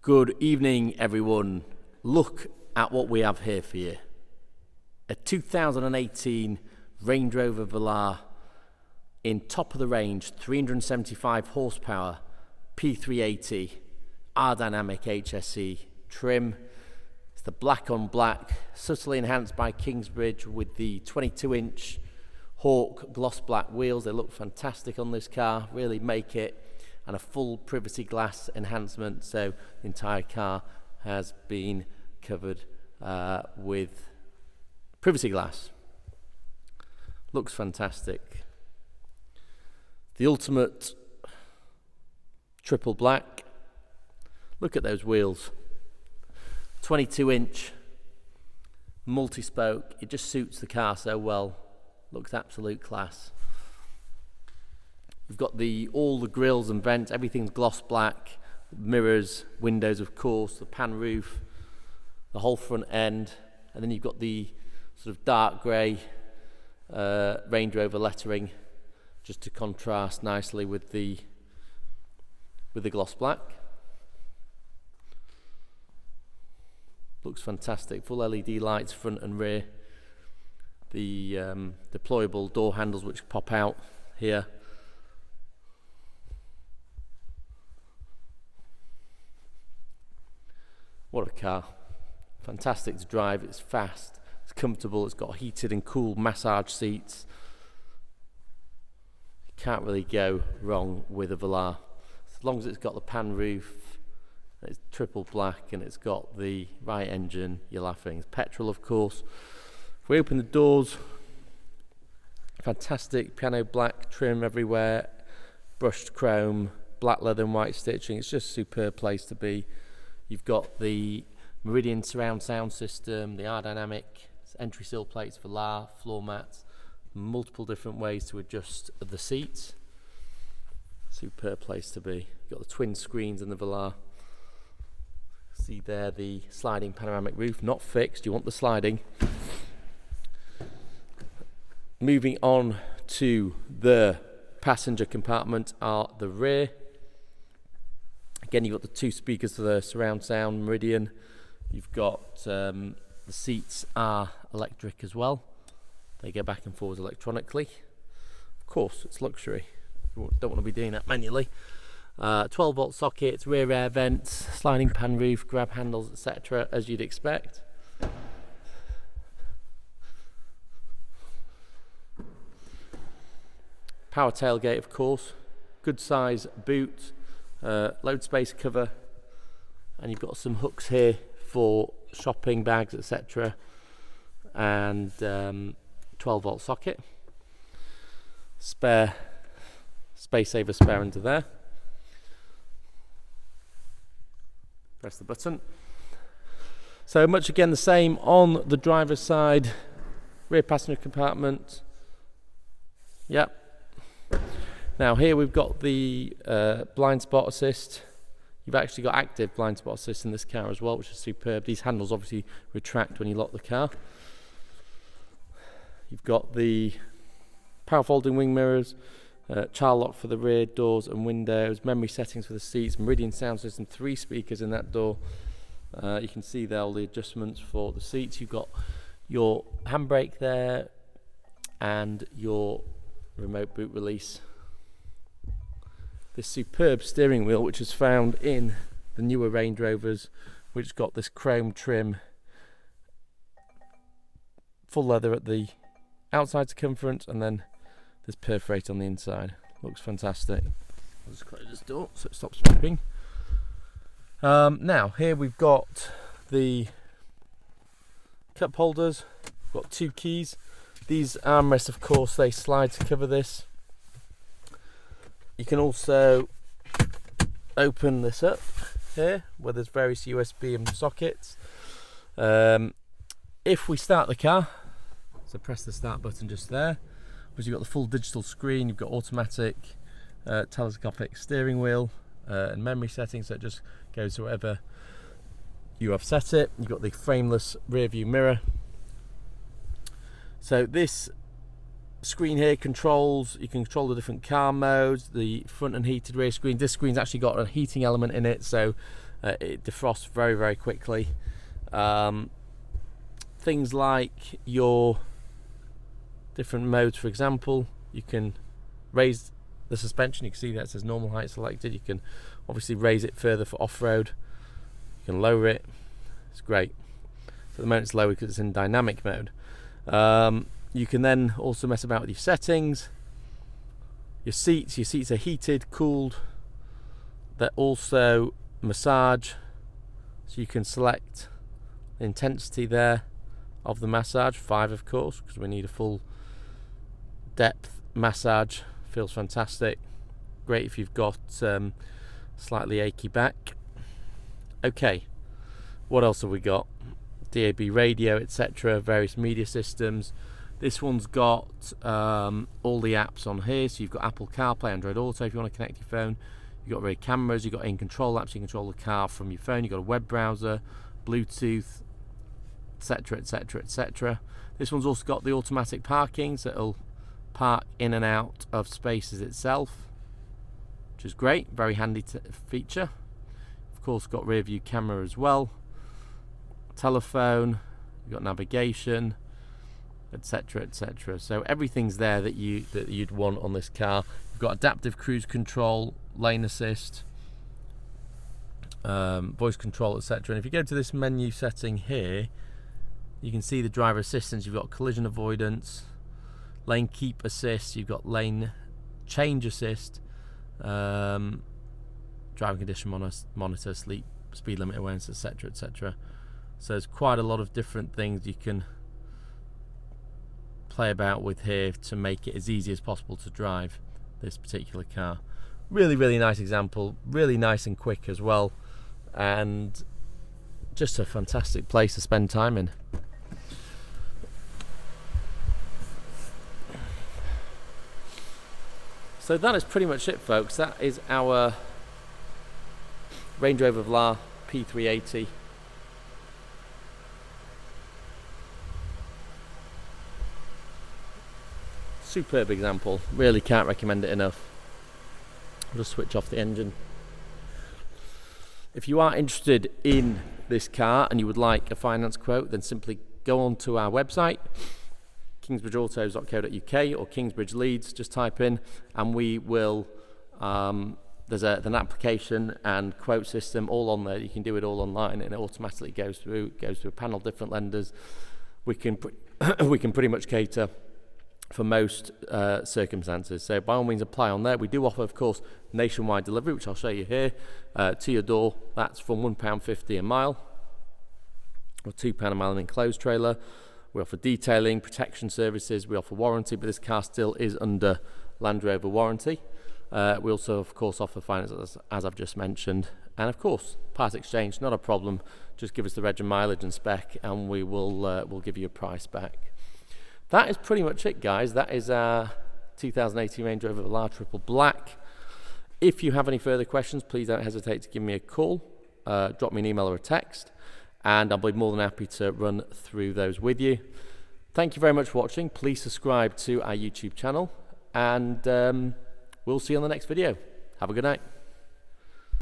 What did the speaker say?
Good evening, everyone. Look at what we have here for you. A 2018 Range Rover Velar in top of the range, 375 horsepower, P380, R-dynamic HSE trim. It's the black on black, subtly enhanced by Kingsbridge with the 22-inch Hawke gloss black wheels. They look fantastic on this car, really make it. And a full privacy glass enhancement, so the entire car has been covered with privacy glass. Looks fantastic. The ultimate triple black. Look at those wheels. 22-inch multi-spoke. It just suits the car so well. Looks absolute class. We've got all the grills and vents, everything's gloss black, mirrors, windows of course, the pan roof, the whole front end, and then you've got the sort of dark grey Range Rover lettering, just to contrast nicely with the gloss black. Looks fantastic. Full LED lights front and rear. The deployable door handles which pop out here. What a car. Fantastic to drive, it's fast, it's comfortable, it's got heated and cool massage seats. You can't really go wrong with a Velar. As long as it's got the pan roof, it's triple black and it's got the right engine, you're laughing. It's petrol of course. If we open the doors, fantastic piano black trim everywhere, brushed chrome, black leather and white stitching. It's just a superb place to be. You've got the Meridian surround sound system, the R-dynamic entry sill plates, Velar, floor mats, multiple different ways to adjust the seats. Superb place to be. You've got the twin screens in the Velar. See there the sliding panoramic roof, not fixed, you want the sliding. Moving on to the passenger compartment are the rear. Again, you've got the two speakers for the surround sound, Meridian. You've got the seats are electric as well. They go back and forwards electronically. Of course, it's luxury. You don't want to be doing that manually. 12-volt sockets, rear air vents, sliding pan roof, grab handles, etc., as you'd expect. Power tailgate, of course. Good size boot. Load space cover, and you've got some hooks here for shopping bags, etc., and 12-volt socket. Spare space saver spare under there. Press the button. So much again the same on the driver's side. Rear passenger compartment. Yep. Now here we've got the blind spot assist. You've actually got active blind spot assist in this car as well, which is superb. These handles obviously retract when you lock the car. You've got the power folding wing mirrors, child lock for the rear doors and windows, memory settings for the seats, Meridian sound system, 3 speakers in that door. You can see there all the adjustments for the seats. You've got your handbrake there and your remote boot release. This superb steering wheel, which is found in the newer Range Rovers, which got this chrome trim, full leather at the outside circumference, and then this perforate on the inside. Looks fantastic. I'll just close this door so it stops beeping. Now here we've got the cup holders. We've got 2 keys. These armrests, of course, they slide to cover this. You can also open this up here where there's various USB and sockets. If we start the car, so press the start button just there, because you've got the full digital screen, you've got automatic, telescopic steering wheel and memory settings, so it just goes to whatever you have set it. You've got the frameless rear view mirror. So this screen here controls, you can control the different car modes, the front and heated rear screen. This screen's actually got a heating element in it, so It defrosts very, very quickly. Things like your different modes, for example, you can raise the suspension. You can see that it says normal height selected. You can obviously raise it further for off-road. You can lower it. It's great. So at the moment it's lower because it's in dynamic mode. You can then also mess about with your settings. Your seats are heated, cooled. They're also massage, so you can select the intensity there of the massage, 5 of course, because we need a full depth massage. Feels fantastic. Great if you've got slightly achy back. Okay, what else have we got? DAB radio, etc., various media systems. This one's got all the apps on here. So you've got Apple CarPlay, Android Auto if you want to connect your phone. You've got radio cameras, you've got in-control apps, you can control the car from your phone. You've got a web browser, Bluetooth, etc., etc., etc. This one's also got the automatic parking, so it'll park in and out of spaces itself, which is great, very handy feature. Of course, got rear view camera as well, telephone, you've got navigation, etc., etc. So everything's there that you'd want on this car. You've got adaptive cruise control, lane assist, voice control, etc. And if you go to this menu setting here, you can see the driver assistance. You've got collision avoidance, lane keep assist, you've got lane change assist, driving condition monitor, sleep, speed limit awareness, etc., etc. So there's quite a lot of different things you can play about with here to make it as easy as possible to drive this particular car. Really, really nice example, really nice and quick as well, and just a fantastic place to spend time in. So that is pretty much it, folks. That is our Range Rover Velar P380. Superb example, really can't recommend it enough. I'll just switch off the engine. If you are interested in this car and you would like a finance quote, then simply go on to our website, kingsbridgeautos.co.uk or Kingsbridge Leeds, just type in, and we will, there's an application and quote system all on there. You can do it all online and it automatically goes through a panel of different lenders. We can pretty much cater for most circumstances, so by all means apply on there. We do offer, of course, nationwide delivery, which I'll show you here, to your door. That's from £1.50 a mile or £2 a mile in enclosed trailer. We offer detailing, protection services, we offer warranty, but this car still is under Land Rover warranty. We also, of course, offer finance, as I've just mentioned, and of course part exchange, not a problem. Just give us the reg and mileage and spec and we will we'll give you a price back. That is pretty much it, guys. That is our 2018 Range Rover Velar Triple Black. If you have any further questions, please don't hesitate to give me a call, drop me an email or a text, and I'll be more than happy to run through those with you. Thank you very much for watching. Please subscribe to our YouTube channel, and we'll see you on the next video. Have a good night.